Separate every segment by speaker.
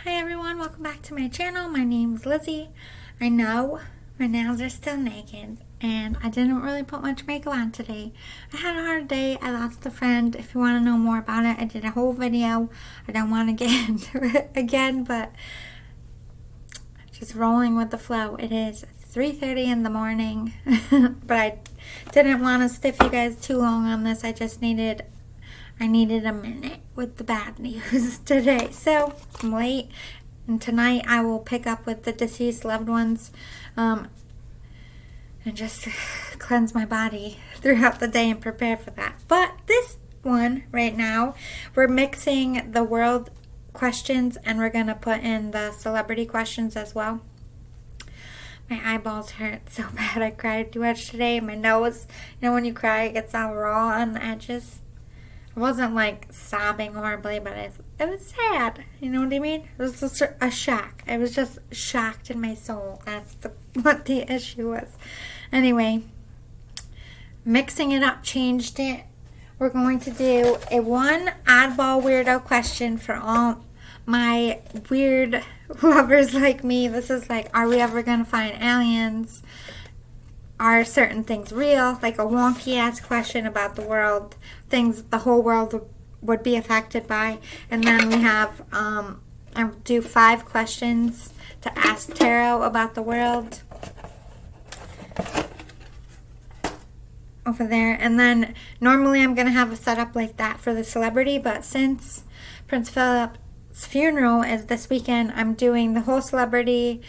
Speaker 1: Hi everyone, welcome back to my channel. My name is Lizzie. I know my nails are still naked and I didn't really put much makeup on today. I had a hard day. I lost a friend. If you want to know more about it, I did a whole video. I don't want to get into it again, but just rolling with the flow. It is 3:30 in the morning, but I didn't want to stiff you guys too long on this. I needed a minute with the bad news today. So I'm late, and tonight I will pick up with the deceased loved ones and just cleanse my body throughout the day and prepare for that. But this one right now, we're mixing the world questions and we're going to put in the celebrity questions as well. My eyeballs hurt so bad. I cried too much today. My nose, when you cry it gets all raw on the edges. I wasn't like sobbing horribly, but it was sad. You know what I mean? It was just a shock. I was just shocked in my soul. That's what the issue was. Anyway, mixing it up changed it. We're going to do a one oddball weirdo question for all my weird lovers like me. This is like, are we ever going to find aliens? Are certain things real? Like a wonky ass question about the world, things the whole world would be affected by. And then we have I'll do 5 questions to ask tarot about the world over there. And then normally I'm gonna have a setup like that for the celebrity, but since Prince Philip's funeral is this weekend, I'm doing the whole celebrity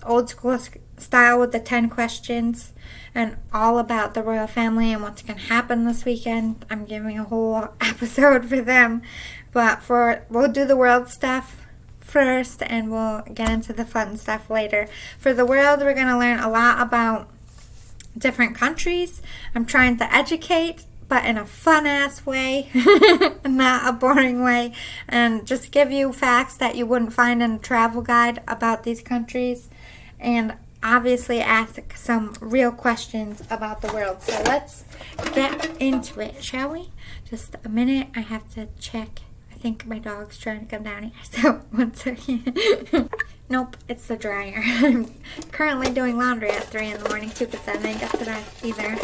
Speaker 1: old school style with the 10 questions and all about the royal family and what's going to happen this weekend. I'm giving a whole episode for them, but we'll do the world stuff first and we'll get into the fun stuff later. For the world, we're going to learn a lot about different countries. I'm trying to educate, but in a fun ass way, not a boring way, and just give you facts that you wouldn't find in a travel guide about these countries, and obviously ask some real questions about the world. So let's get into it, shall we? Just a minute, I have to check. I think my dog's trying to come down here, so 1 second. Nope, it's the dryer. I'm currently doing laundry at 3 in the morning too, because I didn't get to that either.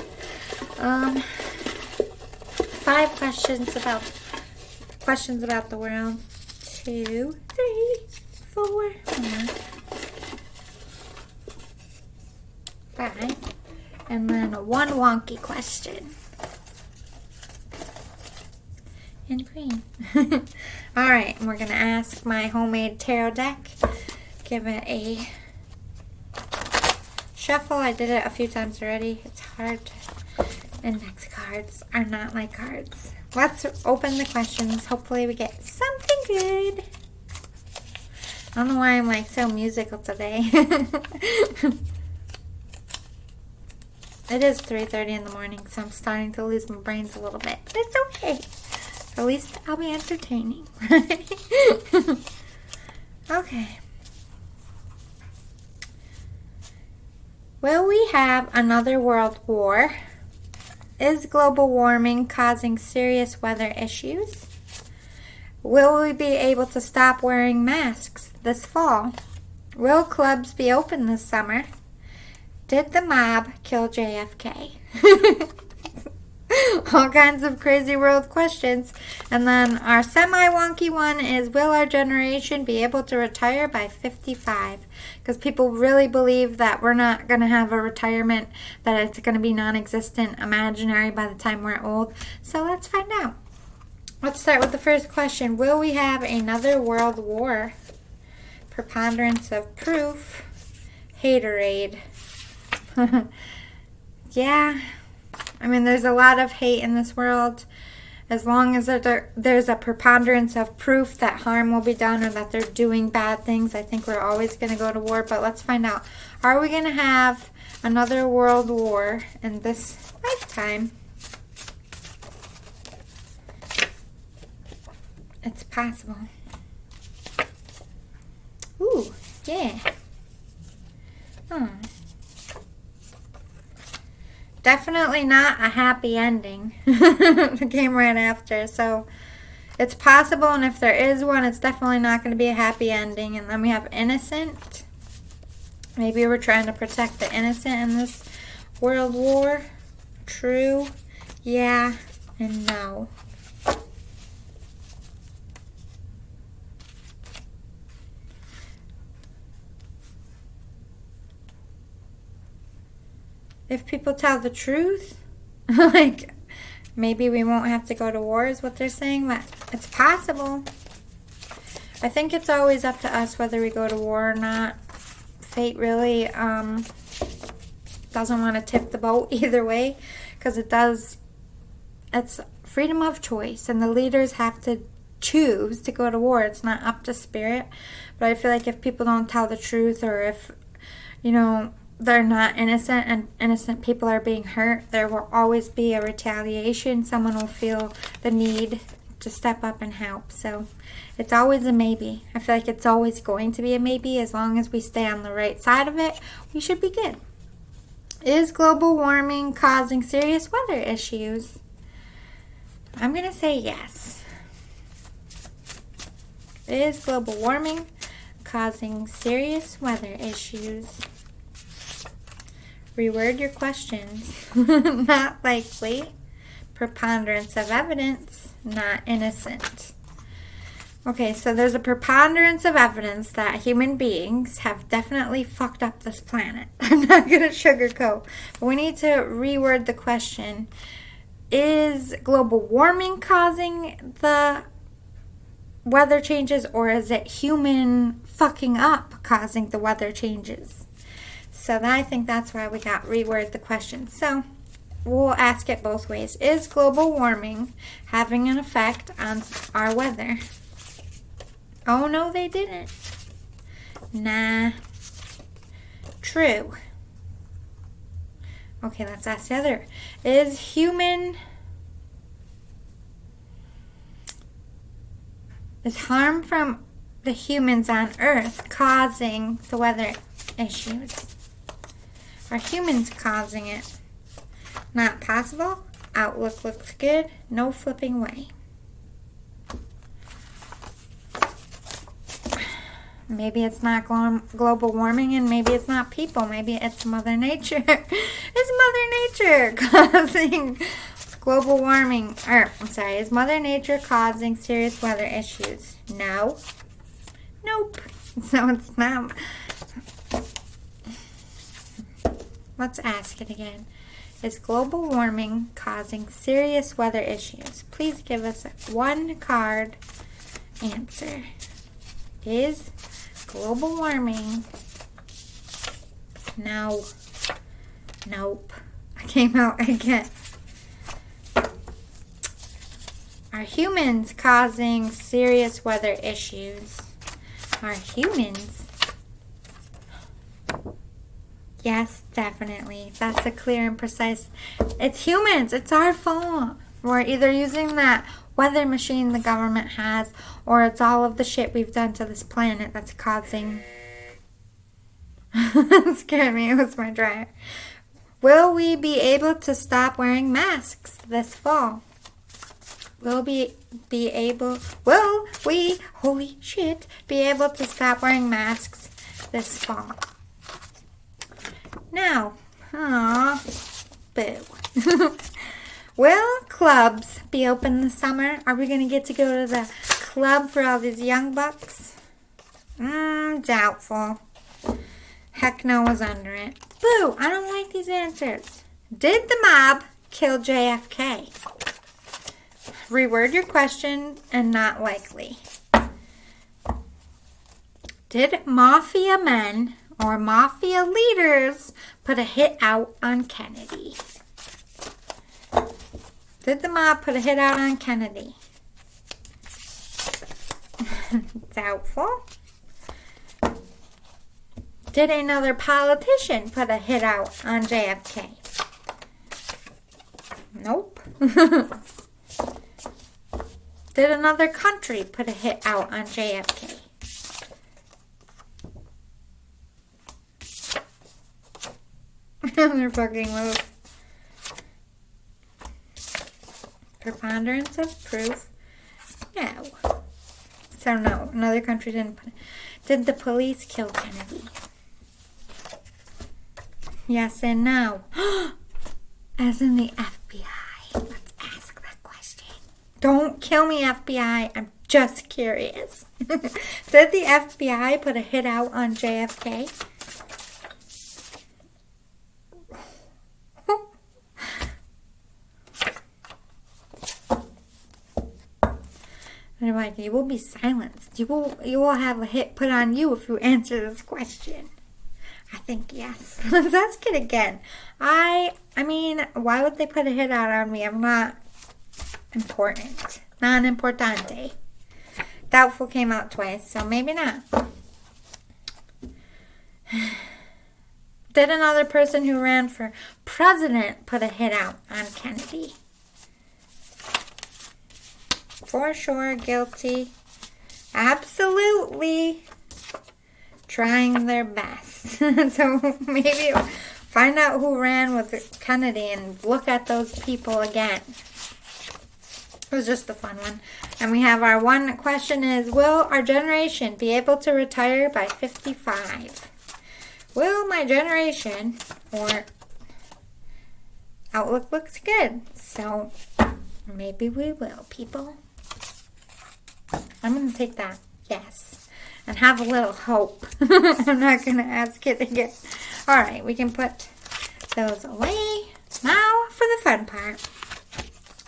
Speaker 1: 5 questions about the world. 2, 3, 4, 5, and then one wonky question. And green. Alright, and we're going to ask my homemade tarot deck. Give it a shuffle. I did it a few times already. It's hard. Index cards are not like cards. Let's open the questions. Hopefully we get something good. I don't know why I'm like so musical today. It is 3:30 in the morning, so I'm starting to lose my brains a little bit. But it's okay. At least I'll be entertaining, right? Okay. Will we have another world war? Is global warming causing serious weather issues? Will we be able to stop wearing masks this fall? Will clubs be open this summer? Did the mob kill JFK? All kinds of crazy world questions. And then our semi-wonky one is, will our generation be able to retire by 55? Because people really believe that we're not going to have a retirement, that it's going to be non-existent, imaginary by the time we're old. So let's find out. Let's start with the first question. Will we have another world war? Preponderance of proof. Haterade. Yeah, I mean, there's a lot of hate in this world. As long as there's a preponderance of proof that harm will be done or that they're doing bad things, I think we're always going to go to war. But let's find out. Are we going to have another world war in this lifetime? It's possible. Ooh, yeah. Definitely not a happy ending. It came right after, so It's possible, and if there is one, it's definitely not going to be a happy ending. And then we have innocent. Maybe we're trying to protect the innocent in this world war. True, yeah, and no. If people tell the truth, like, maybe we won't have to go to war is what they're saying, but it's possible. I think it's always up to us whether we go to war or not. Fate really doesn't want to tip the boat either way, because it's freedom of choice, and the leaders have to choose to go to war. It's not up to spirit. But I feel like if people don't tell the truth, or if, they're not innocent and innocent people are being hurt, there will always be a retaliation. Someone will feel the need to step up and help. So it's always a maybe. I feel like it's always going to be a maybe. As long as we stay on the right side of it, we should be good. Is global warming causing serious weather issues? I'm going to say yes. Is global warming causing serious weather issues? Reword your questions. Not likely. Preponderance of evidence. Not innocent. Okay, so there's a preponderance of evidence that human beings have definitely fucked up this planet. I'm not going to sugarcoat. But we need to reword the question. Is global warming causing the weather changes, or is it human fucking up causing the weather changes? So I think that's why we got reword the question. So we'll ask it both ways. Is global warming having an effect on our weather? Oh, no, they didn't. Nah. True. Okay, let's ask the other. Is harm from the humans on Earth causing the weather issues? Are humans causing it? Not possible. Outlook looks good. No flipping way. Maybe it's not global warming, and maybe it's not people. Maybe it's Mother Nature. It's Mother Nature causing global warming. Is Mother Nature causing serious weather issues? No. Nope. So it's not. Let's ask it again. Is global warming causing serious weather issues? Please give us one card answer. Is global warming? No. Nope. I came out again. Are humans causing serious weather issues? Are humans? Yes, definitely. That's a clear and precise. It's humans. It's our fault. We're either using that weather machine the government has, or it's all of the shit we've done to this planet that's causing. It scared me. It was my dryer. Will we be able to stop wearing masks this fall? Will we, holy shit, be able to stop wearing masks this fall? No. Aw. Boo. Will clubs be open this summer? Are we going to get to go to the club for all these young bucks? Doubtful. Heck no was under it. Boo, I don't like these answers. Did the mob kill JFK? Reword your question, and not likely. Did mafia men or mafia leaders put a hit out on Kennedy? Did the mob put a hit out on Kennedy? Doubtful. Did another politician put a hit out on JFK? Nope. Did another country put a hit out on JFK? They're fucking loose. Preponderance of proof. No. So no, another country didn't put it. Did the police kill Kennedy? Yes and no. As in the FBI. Let's ask that question. Don't kill me, FBI. I'm just curious. Did the FBI put a hit out on JFK? They're like, you will be silenced. You will have a hit put on you if you answer this question. I think yes. Let's ask it again. I mean, why would they put a hit out on me? I'm not important. Non-importante. Doubtful came out twice, so maybe not. Did another person who ran for president put a hit out on Kennedy? For sure, guilty. Absolutely. Trying their best. So maybe find out who ran with Kennedy and look at those people again. It was just a fun one. And we have our one question is, will our generation be able to retire by 55? Will my generation, or outlook looks good. So maybe we will, people. I'm going to take that yes and have a little hope. I'm not going to ask it again. All right, we can put those away now for the fun part.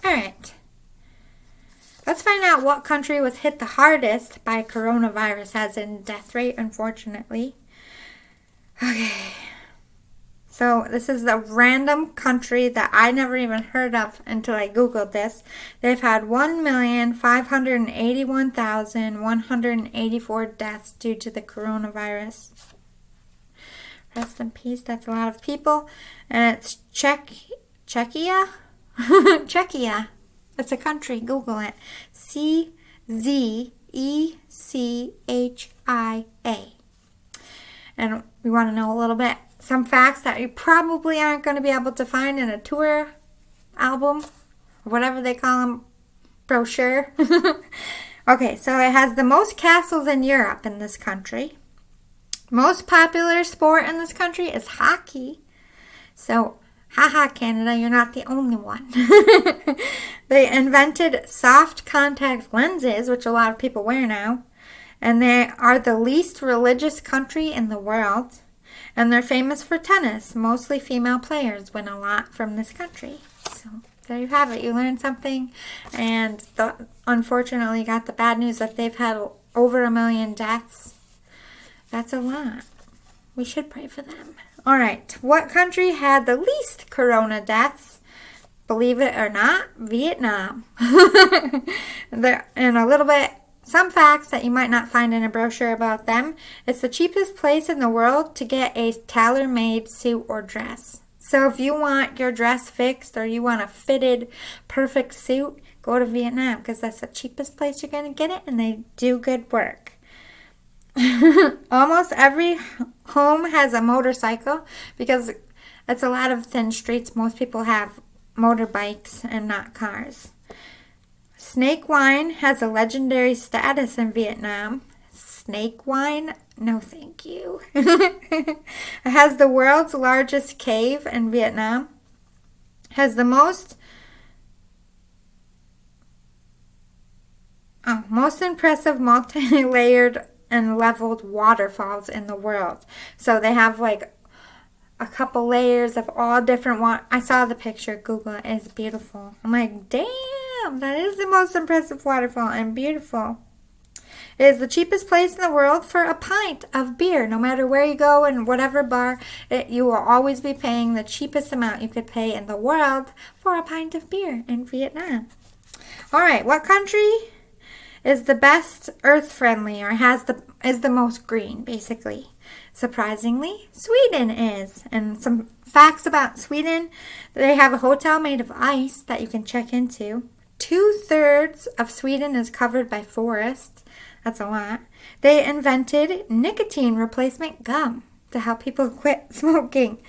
Speaker 1: All right. Let's find out what country was hit the hardest by coronavirus, as in death rate, unfortunately. Okay. So this is a random country that I never even heard of until I Googled this. They've had 1,581,184 deaths due to the coronavirus. Rest in peace. That's a lot of people. And it's Czechia? Czechia. It's a country. Google it. Czechia. And we want to know a little bit. Some facts that you probably aren't going to be able to find in a tour album, or whatever they call them, brochure. Okay, so it has the most castles in Europe in this country. Most popular sport in this country is hockey. So, haha, Canada, you're not the only one. They invented soft contact lenses, which a lot of people wear now. And they are the least religious country in the world. And they're famous for tennis. Mostly female players win a lot from this country. So there you have it. You learned something. And unfortunately got the bad news that they've had over 1 million deaths. That's a lot. We should pray for them. All right. What country had the least corona deaths? Believe it or not, Vietnam. And a little bit. Some facts that you might not find in a brochure about them. It's the cheapest place in the world to get a tailor-made suit or dress. So if you want your dress fixed or you want a fitted, perfect suit, go to Vietnam because that's the cheapest place you're going to get it and they do good work. Almost every home has a motorcycle because it's a lot of thin streets. Most people have motorbikes and not cars. Snake wine has a legendary status in Vietnam. Snake wine? No, thank you. It has the world's largest cave in Vietnam. Has the most impressive multi-layered and leveled waterfalls in the world. So they have like a couple layers of all different water. I saw the picture. Google it. It's beautiful. I'm like, damn. That is the most impressive waterfall and beautiful. It is the cheapest place in the world for a pint of beer. No matter where you go and whatever bar, you will always be paying the cheapest amount you could pay in the world for a pint of beer in Vietnam. All right, what country is the best earth-friendly or is the most green, basically? Surprisingly, Sweden is. And some facts about Sweden, they have a hotel made of ice that you can check into. 2/3 of Sweden is covered by forest. That's a lot. They invented nicotine replacement gum to help people quit smoking.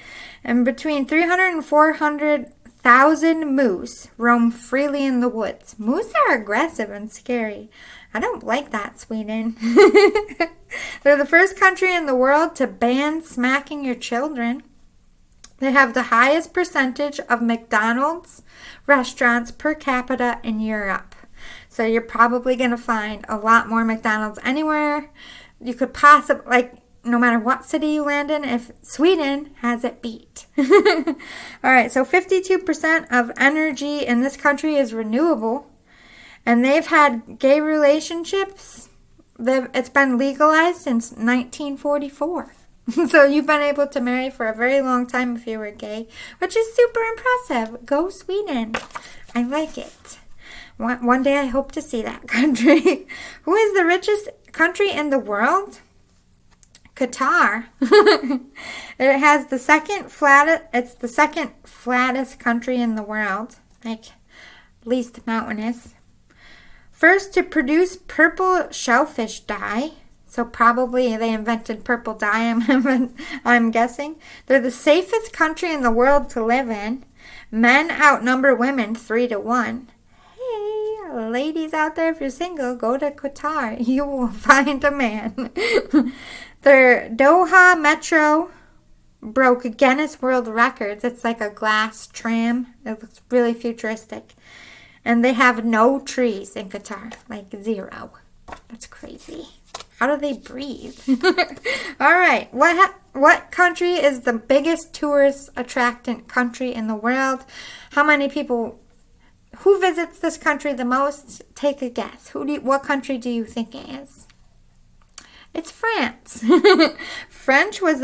Speaker 1: And between 300 and 400 1,000 moose roam freely in the woods. Moose are aggressive and scary. I don't like that, Sweden. They're the first country in the world to ban smacking your children. They have the highest percentage of McDonald's restaurants per capita in Europe. So you're probably going to find a lot more McDonald's anywhere you could possibly, no matter what city you land in, if Sweden has it beat. All right, so 52% of energy in this country is renewable. And they've had gay relationships. It's been legalized since 1944. So you've been able to marry for a very long time if you were gay, which is super impressive. Go Sweden. I like it. One day I hope to see that country. Who is the richest country in the world? Qatar. It has the second flattest country in the world, least mountainous. First to produce purple shellfish dye. So probably they invented purple dye, I'm guessing. They're the safest country in the world to live in. Men outnumber women 3-1. Hey, ladies out there, if you're single, go to Qatar. You will find a man. Their Doha Metro broke Guinness World Records. It's like a glass tram. It looks really futuristic. And they have no trees in Qatar, 0. That's crazy. How do they breathe? All right. What country is the biggest tourist attractant country in the world? How many people? Who visits this country the most? Take a guess. What country do you think it is? It's France. French was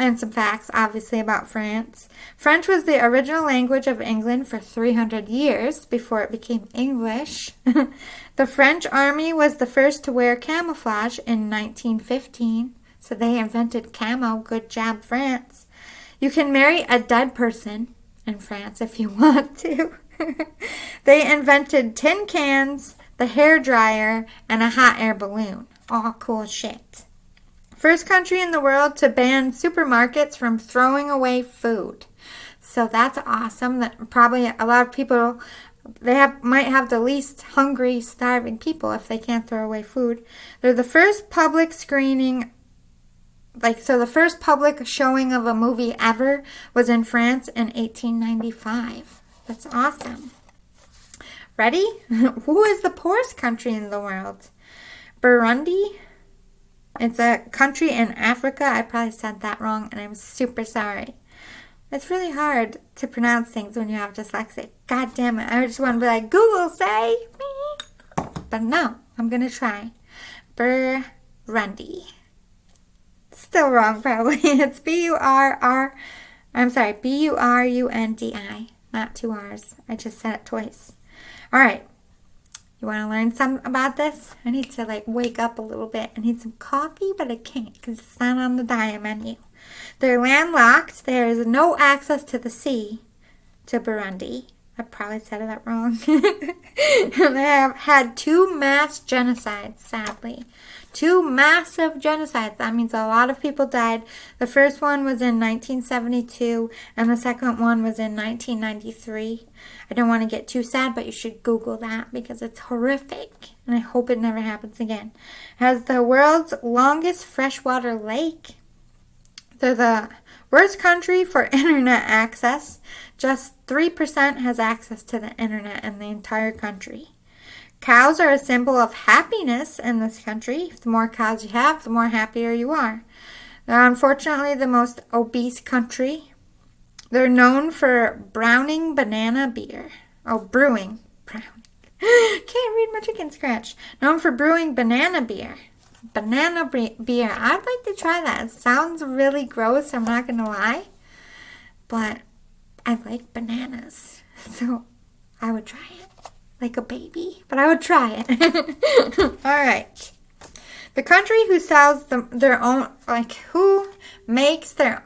Speaker 1: and some facts, obviously, about France. French was the original language of England for 300 years before it became English. The French army was the first to wear camouflage in 1915. So they invented camo. Good job, France. You can marry a dead person in France if you want to. They invented tin cans, the hair dryer, and a hot air balloon. All cool shit. First country in the world to ban supermarkets from throwing away food. So that's awesome. That probably a lot of people, might have the least hungry, starving people if they can't throw away food. They're the first public screening, the first public showing of a movie ever was in France in 1895. That's awesome. Ready? Who is the poorest country in the world? Burundi. It's a country in Africa. I probably said that wrong, and I'm super sorry. It's really hard to pronounce things when you have dyslexia. God damn it. I just want to be like, Google say me. But no, I'm going to try. Burundi. Still wrong, probably. It's B-U-R-U-N-D-I. Not 2 R's. I just said it twice. All right. You want to learn something about this? I need to wake up a little bit. I need some coffee, but I can't because it's not on the diet menu. They're landlocked. There is no access to the sea to Burundi. I probably said that wrong. They have had 2 mass genocides, sadly. 2 massive genocides. That means a lot of people died. The first one was in 1972, and the second one was in 1993. I don't want to get too sad, but you should Google that because it's horrific, and I hope it never happens again. It has the world's longest freshwater lake. They're the worst country for internet access. Just 3% has access to the internet in the entire country. Cows are a symbol of happiness in this country. The more cows you have, the more happier you are. They're unfortunately the most obese country. They're known for brewing banana beer. Brewing. Can't read my chicken scratch. Known for brewing banana beer. Banana beer. I'd like to try that. It sounds really gross, I'm not going to lie. But I like bananas. So I would try it. Like a baby. But I would try it. All right. The country who sells their own, who makes the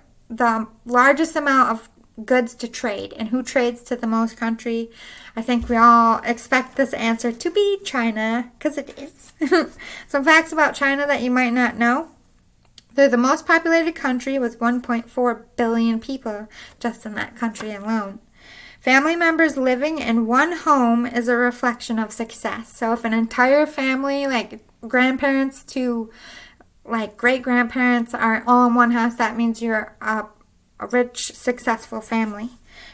Speaker 1: largest amount of goods to trade and who trades to the most country. I think we all expect this answer to be China, because it is. Some facts about China that you might not know. They're the most populated country with 1.4 billion people just in that country alone. Family members living in one home is a reflection of success. So if an entire family, like grandparents to like great-grandparents, are all in one house, that means you're a rich, successful family.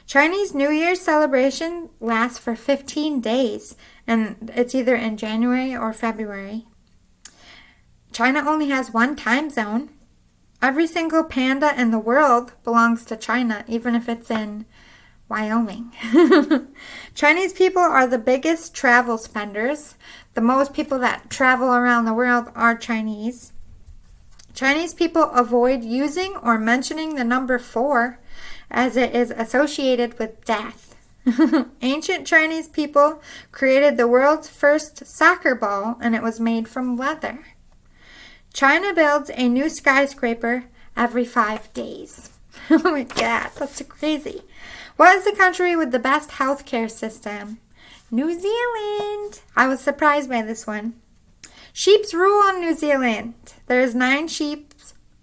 Speaker 1: Chinese New Year's celebration lasts for 15 days, and it's either in January or February. China only has one time zone. Every single panda in the world belongs to China, even if it's in Wyoming. Chinese people are the biggest travel spenders. The most people that travel around the world are Chinese. Chinese people avoid using or mentioning the number 4 as it is associated with death. Ancient Chinese people created the world's first soccer ball, and it was made from leather. China builds a new skyscraper every 5 days. Oh my God, that's crazy. What is the country with the best healthcare system? New Zealand. I was surprised by this one. Sheeps rule in New Zealand. There's 9 sheep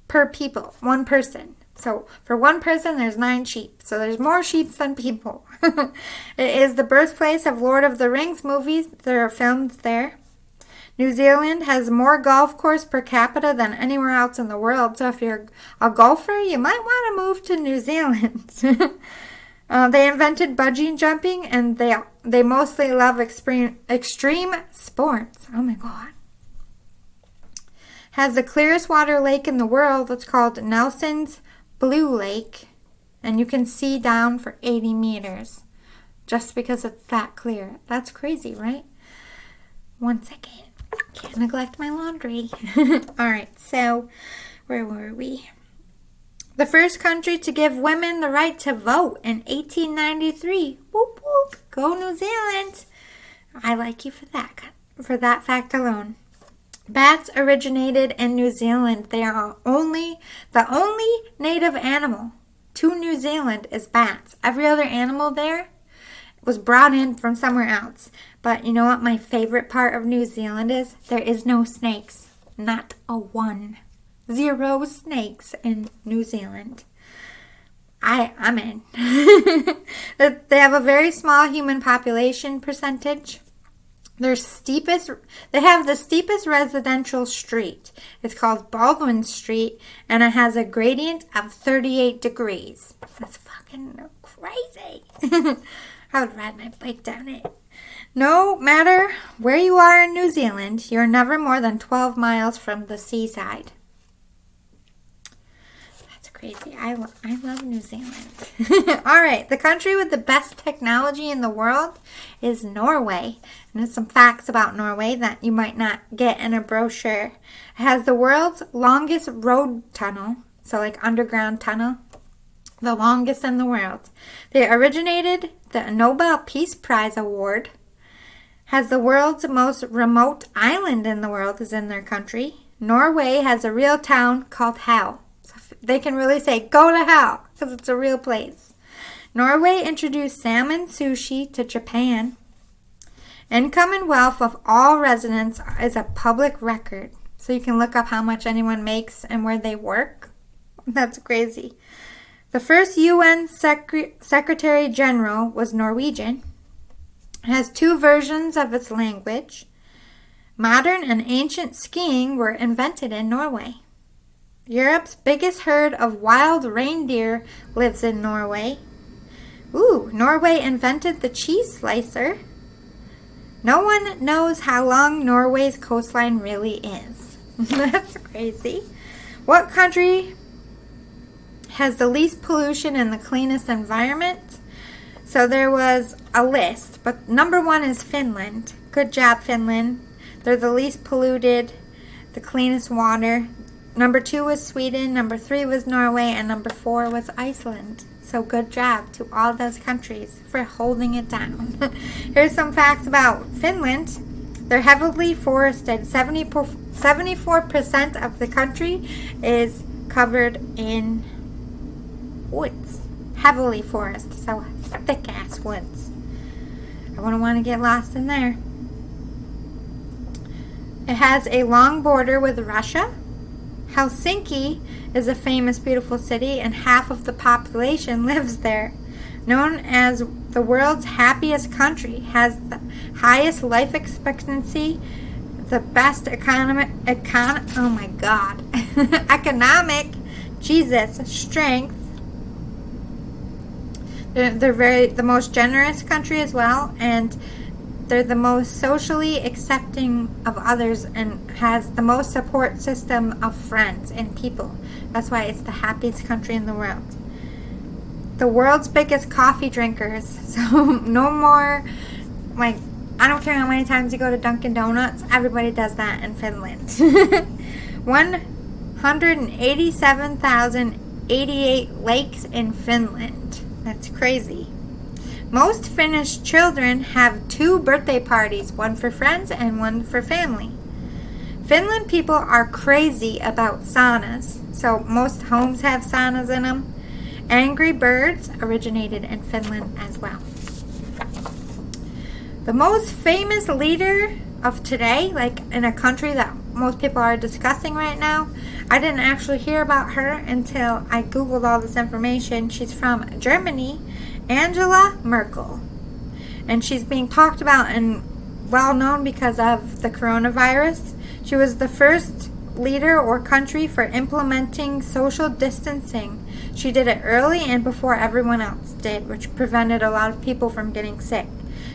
Speaker 1: per people, one person. So for one person, there's 9 sheep. So there's more sheep than people. It is the birthplace of Lord of the Rings movies that are filmed there. New Zealand has more golf course per capita than anywhere else in the world. So if you're a golfer, you might want to move to New Zealand. They invented bungee jumping, and they mostly love extreme sports. Oh my God. Has the clearest water lake in the world. It's called Nelson's Blue Lake, and you can see down for 80 meters just because it's that clear. That's crazy, right? One second. Can't neglect my laundry. All right, so where were we? The first country to give women the right to vote in 1893. Whoop, whoop. Go New Zealand. I like you for that fact alone. Bats originated in New Zealand. They are the only native animal to New Zealand is bats. Every other animal there was brought in from somewhere else. But you know what my favorite part of New Zealand is? There is no snakes. Not a one. 0 snakes in New Zealand. I'm in. They have a very small human population percentage. They have the steepest residential street. It's called Baldwin Street, and it has a gradient of 38 degrees. That's fucking crazy. I would ride my bike down it. No matter where you are in New Zealand, you're never more than 12 miles from the seaside. That's crazy. I love New Zealand. All right, the country with the best technology in the world is Norway. And there's some facts about Norway that you might not get in a brochure. It has the world's longest road tunnel, so like underground tunnel, the longest in the world. They originated the Nobel Peace Prize Award. Has the world's most remote island in the world is in their country. Norway has a real town called Hell. So they can really say, go to hell, because it's a real place. Norway introduced salmon sushi to Japan. Income and wealth of all residents is a public record. So you can look up how much anyone makes and where they work. That's crazy. The first UN Secretary General was Norwegian. It has 2 versions of its language. Modern and ancient skiing were invented in Norway. Europe's biggest herd of wild reindeer lives in Norway. Norway invented the cheese slicer. No one knows how long Norway's coastline really is. That's crazy. What country has the least pollution and the cleanest environment? So there was a list, but number 1 is Finland. Good job, Finland. They're the least polluted, the cleanest water. Number 2 was Sweden, number 3 was Norway, and number 4 was Iceland. So good job to all those countries for holding it down. Here's some facts about Finland. They're heavily forested. 74% of the country is covered in woods. Heavily forested, so thick-ass woods. I wouldn't want to get lost in there. It has a long border with Russia. Helsinki is a famous, beautiful city, and half of the population lives there. Known as the world's happiest country, has the highest life expectancy, the best economic strength. They're the most generous country as well, and they're the most socially accepting of others and has the most support system of friends and people. That's why it's the happiest country in the world. The world's biggest coffee drinkers. So no more, like, I don't care how many times you go to Dunkin' Donuts, everybody does that in Finland. 187,088 lakes in Finland. That's crazy. Most Finnish children have 2 birthday parties, one for friends and one for family. Finland people are crazy about saunas, so most homes have saunas in them. Angry Birds originated in Finland as well. The most famous leader of today, like in a country that most people are discussing right now, I didn't actually hear about her until I Googled all this information. She's from Germany, Angela Merkel. And she's being talked about and well known because of the coronavirus. She was the first leader or country for implementing social distancing. She did it early and before everyone else did, which prevented a lot of people from getting sick.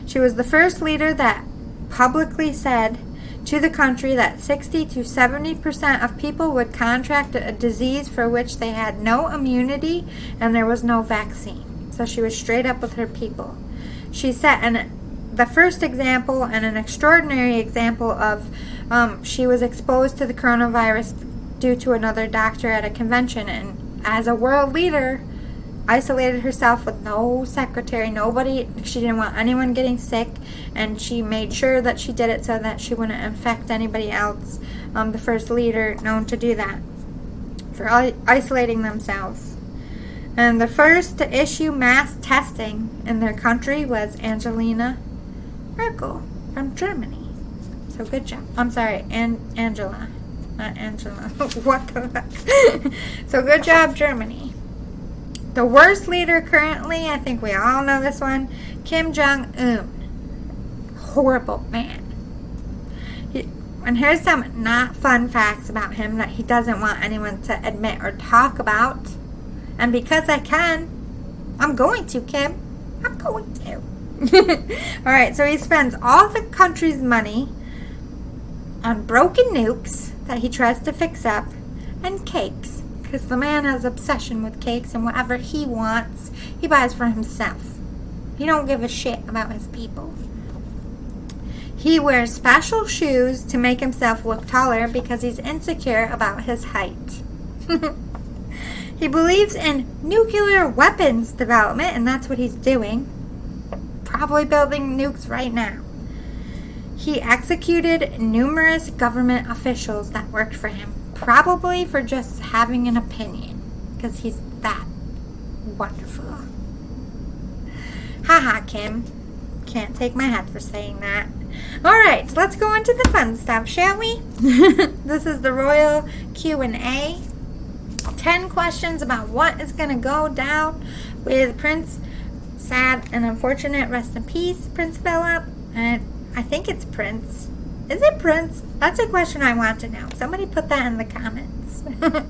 Speaker 1: She was the first leader that publicly said to the country that 60 to 70% of people would contract a disease for which they had no immunity and there was no vaccine. So she was straight up with her people. She set the first example and an extraordinary example of she was exposed to the coronavirus due to another doctor at a convention, and as a world leader, isolated herself with no secretary, nobody. She didn't want anyone getting sick, and she made sure that she did it so that she wouldn't infect anybody else. The first leader known to do that, for isolating themselves. And the first to issue mass testing in their country was Angela Merkel from Germany. So good job. I'm sorry, Angela. Not Angela. What the heck? So good job, Germany. The worst leader currently, I think we all know this one, Kim Jong-un. Horrible man. And here's some not fun facts about him that he doesn't want anyone to admit or talk about. And because I can, I'm going to, Kim. I'm going to. Alright, so he spends all the country's money on broken nukes that he tries to fix up and cakes. Because the man has obsession with cakes, and whatever he wants, he buys for himself. He don't give a shit about his people. He wears special shoes to make himself look taller because he's insecure about his height. He believes in nuclear weapons development, and that's what he's doing. Probably building nukes right now. He executed numerous government officials that worked for him, probably for just having an opinion, because he's that wonderful. Haha, Kim. Can't take my head for saying that. Alright, let's go into the fun stuff, shall we? This is the Royal Q&A. 10 questions about what is going to go down with Prince, sad and unfortunate, rest in peace, Prince Philip. And I think it's Prince. Is it Prince? That's a question I want to know. Somebody put that in the comments.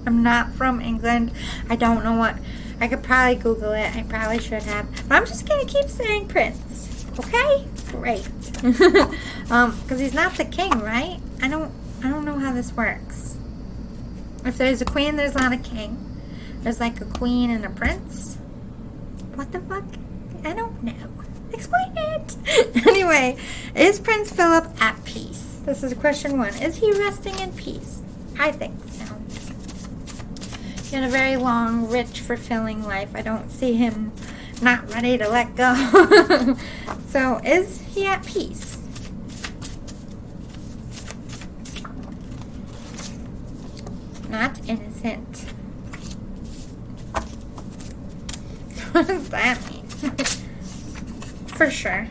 Speaker 1: I'm not from England. I don't know what. I could probably Google it. I probably should have. But I'm just going to keep saying Prince. Okay? Great. Because he's not the king, right? I don't know how this works. If there's a queen, there's not a king. There's like a queen and a prince. What the fuck? I don't know. Explain it. Anyway, is Prince Philip at peace? This is question 1. Is he resting in peace? I think so. He had a very long, rich, fulfilling life. I don't see him not ready to let go. So, is he at peace? Not innocent. What does that mean? For sure.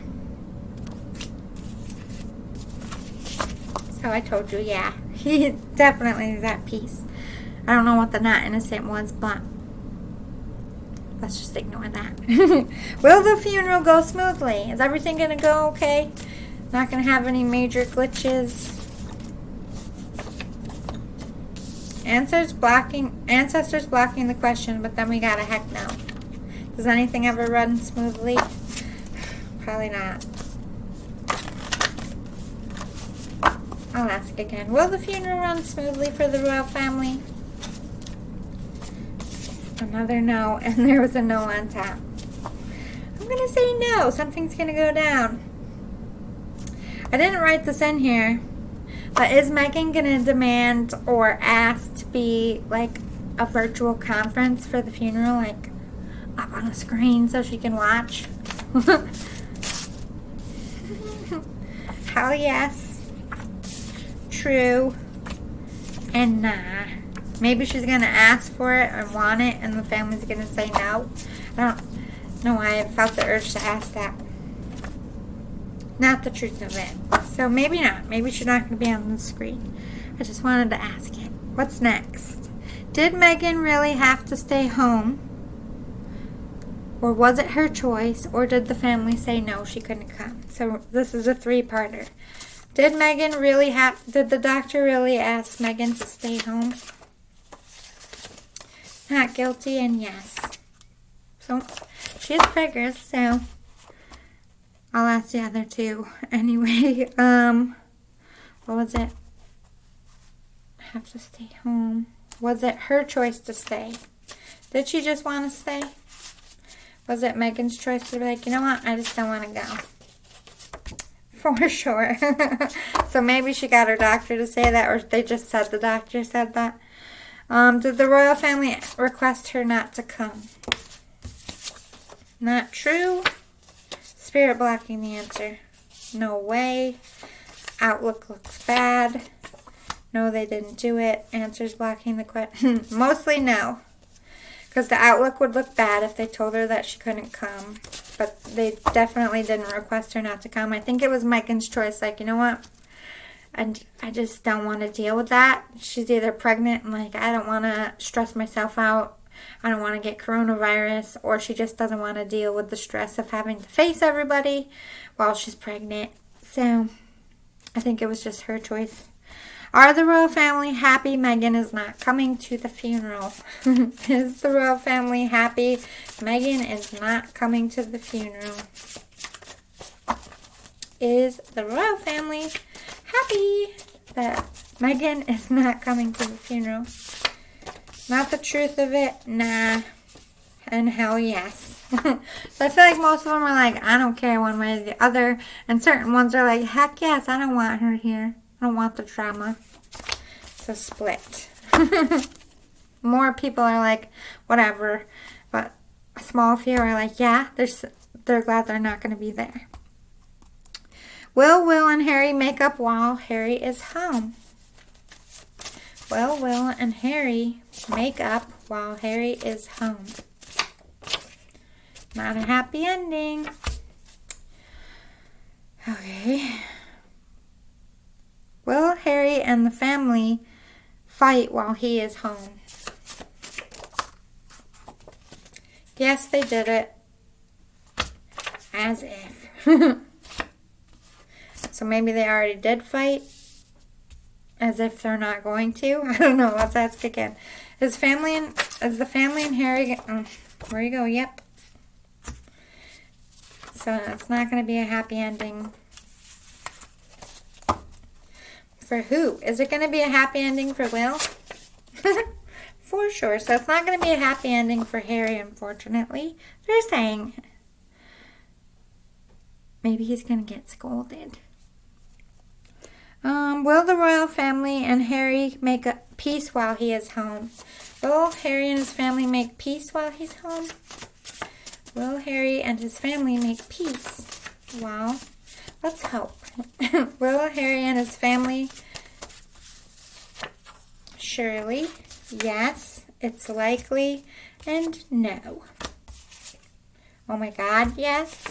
Speaker 1: So I told you, yeah. He definitely is at peace. I don't know what the not innocent was, but let's just ignore that. Will the funeral go smoothly? Is everything going to go okay? Not going to have any major glitches? Ancestors blocking the question, but then we got a heck no. Does anything ever run smoothly? Probably not. I'll ask again. Will the funeral run smoothly for the royal family? Another no, and there was a no on top. I'm going to say no. Something's going to go down. I didn't write this in here, but is Megan going to demand or ask to be like a virtual conference for the funeral, like up on a screen so she can watch? Hell yes. True. And nah. Maybe she's going to ask for it and want it, and the family's going to say no. I don't know why I felt the urge to ask that. Not the truth of it. So maybe not. Maybe she's not going to be on the screen. I just wanted to ask it. What's next? Did Megan really have to stay home? Or was it her choice? Or did the family say no, she couldn't come? So this is a three-parter. Did the doctor really ask Megan to stay home? Not guilty and yes. So she is preggers, so I'll ask the other two. Anyway, what was it? Have to stay home. Was it her choice to stay? Did she just want to stay? Was it Megan's choice to be like, you know what, I just don't want to go? For sure. So maybe she got her doctor to say that, or they just said the doctor said that. Did the royal family request her not to come? Not true. Spirit blocking the answer. No way. Outlook looks bad. No, they didn't do it. Answers blocking the question. Mostly no. Because the outlook would look bad if they told her that she couldn't come. But they definitely didn't request her not to come. I think it was Megan's choice. Like, you know what? And I just don't want to deal with that. She's either pregnant and like, I don't want to stress myself out. I don't want to get coronavirus. Or she just doesn't want to deal with the stress of having to face everybody while she's pregnant. So I think it was just her choice. Are the royal family happy Megan is not coming to the funeral? Is the royal family happy Megan is not coming to the funeral? Is the royal family happy that Megan is not coming to the funeral? Not the truth of it, nah, and hell yes. So I feel like most of them are like, I don't care one way or the other, and certain ones are like, heck yes, I don't want her here. I don't want the drama. So split. More people are like, whatever, but a small few are like, yeah, they're glad they're not going to be there. Will and Harry make up while Harry is home? Will and Harry make up while Harry is home? Not a happy ending. Okay. Will Harry and the family fight while he is home? Yes, they did it. As if. So maybe they already did fight. As if they're not going to. I don't know. Let's ask again. Is the family and Harry... where you go? Yep. So it's not going to be a happy ending. For who? Is it going to be a happy ending for Will? For sure. So it's not going to be a happy ending for Harry, unfortunately. They're saying maybe he's going to get scolded. Will the royal family and Harry make a peace while he is home? Will Harry and his family make peace while he's home? Will Harry and his family make peace? Well, let's hope. Will Harry and his family? Surely, yes, it's likely, and no. Oh my God, yes.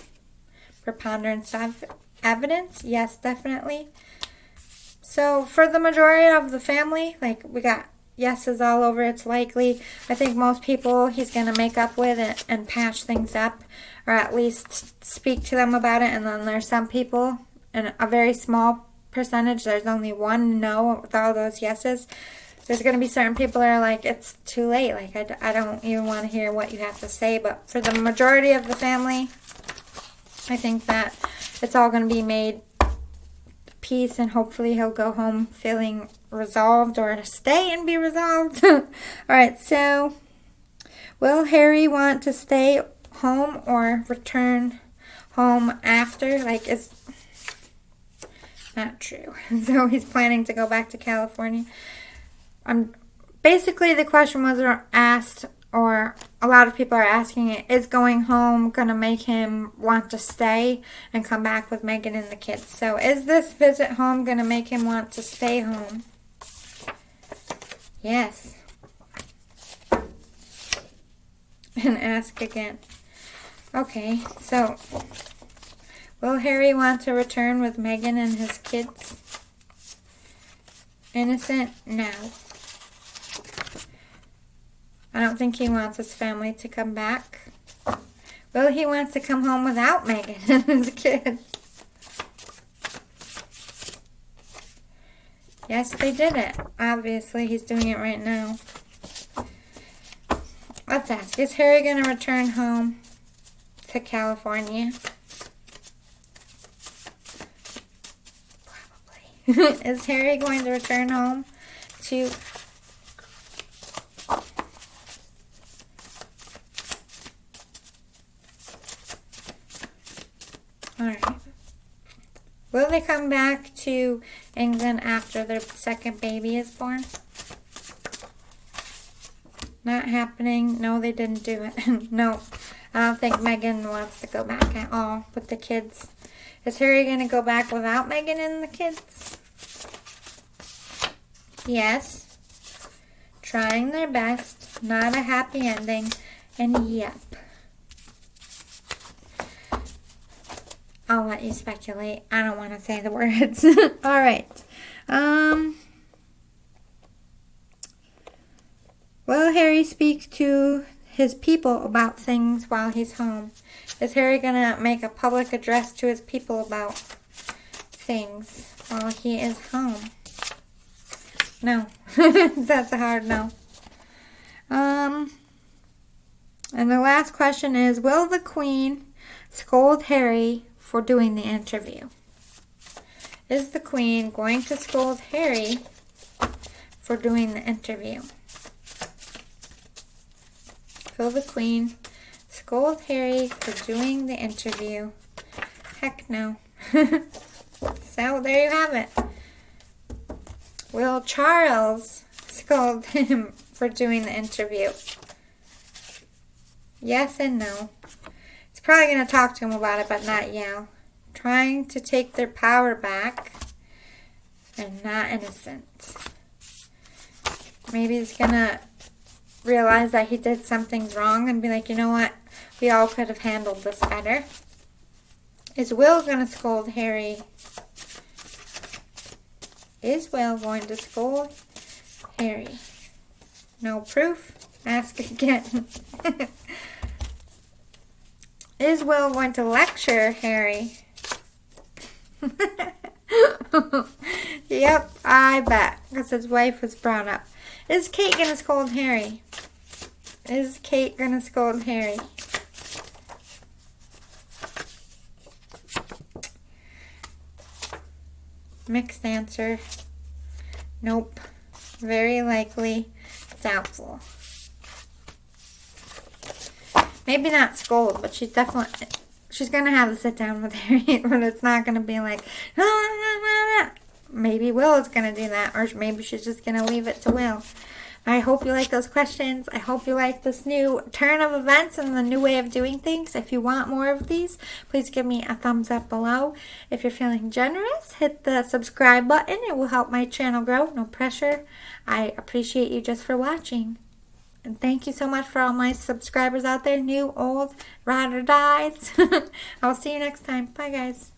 Speaker 1: Preponderance of evidence, yes, definitely. So for the majority of the family, like we got yeses all over. It's likely. I think most people he's going to make up with and patch things up, or at least speak to them about it. And then there's some people, and a very small percentage, there's only one no with all those yeses. There's going to be certain people that are like, it's too late. Like, I don't even want to hear what you have to say. But for the majority of the family, I think that it's all going to be made peace, and hopefully he'll go home feeling resolved, or stay and be resolved. Alright, so will Harry want to stay home or return home after? Like, it's not true. So he's planning to go back to California. Basically the question was asked, or a lot of people are asking it, is going home going to make him want to stay and come back with Megan and the kids? So is this visit home going to make him want to stay home? Yes. And ask again. Okay, so will Harry want to return with Megan and his kids? Innocent? No. I don't think he wants his family to come back. Will he want to come home without Megan and his kids? Yes, they did it. Obviously, he's doing it right now. Let's ask, is Harry going to return home to California? Probably. Is Harry going to return home to... Alright. Will they come back to England after their second baby is born? Not happening. No, they didn't do it. No. I don't think Megan wants to go back at all with the kids. Is Harry going to go back without Megan and the kids? Yes. Trying their best. Not a happy ending. And yep. I'll let you speculate. I don't want to say the words. Alright. Will Harry speak to his people about things while he's home? Is Harry going to make a public address to his people about things while he is home? No. That's a hard no. And the last question is, will the Queen scold Harry for doing the interview? Is the Queen going to scold Harry for doing the interview? Will the Queen scold Harry for doing the interview? Heck no. So there you have it. Will Charles scold him for doing the interview? Yes and no. He's probably going to talk to him about it, but not yell. Trying to take their power back and not innocent. Maybe he's going to realize that he did something wrong and be like, you know what? We all could have handled this better. Is Will going to scold Harry? Is Will going to scold Harry? No proof? Ask again. Is Will going to lecture Harry? Yep, I bet. Because his wife was brought up. Is Kate going to scold Harry? Is Kate going to scold Harry? Mixed answer. Nope. Very likely doubtful. Maybe not scold, but she's going to have a sit down with Harry, but it's not going to be like, maybe Will is going to do that, or maybe she's just going to leave it to Will. I hope you like those questions. I hope you like this new turn of events and the new way of doing things. If you want more of these, please give me a thumbs up below. If you're feeling generous, hit the subscribe button. It will help my channel grow. No pressure. I appreciate you just for watching. And thank you so much for all my subscribers out there, new, old, ride or dies. I'll see you next time. Bye, guys.